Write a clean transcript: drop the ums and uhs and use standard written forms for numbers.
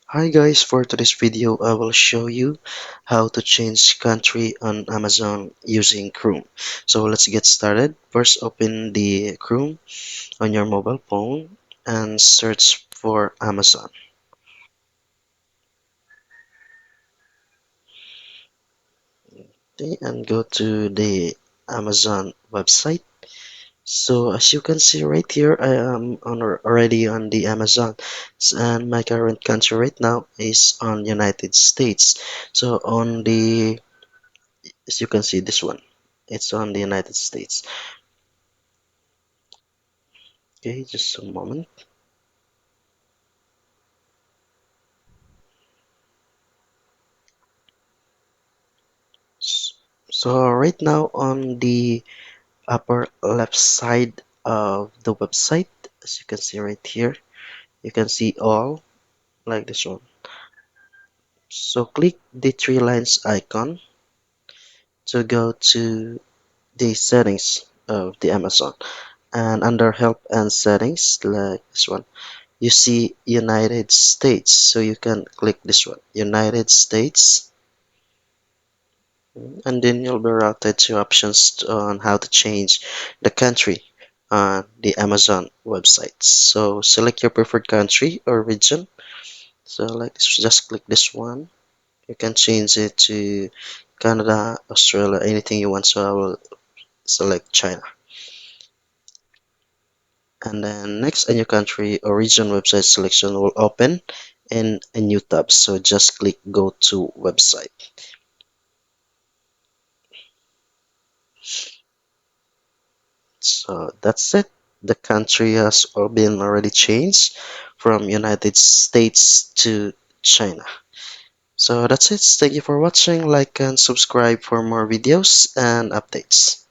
Hi guys, for today's video I will show you how to change country on Amazon using Chrome. So let's get started. First open the Chrome on your mobile phone and search for Amazon. Okay, and go to the Amazon website. So as you can see right here, I am already on the Amazon, and my current country right now is on United States. So on the as you can see, this one, it's on the United States. Okay, just a moment. So right now on the upper left side of the website, as you can see right here, you can see all like this one. So click the three lines icon to go to the settings of the Amazon, and under help and settings like this one, you see United States, so you can click this one, United States. And then you'll be routed to options on how to change the country on the Amazon website. So select your preferred country or region. So like just click this one. You can change it to Canada, Australia, anything you want. So I will select China. And then next, a new country or region website selection will open in a new tab. So just click go to website. So that's it. The country has all been already changed from United States to China. So that's it. Thank you for watching. Like and subscribe for more videos and updates.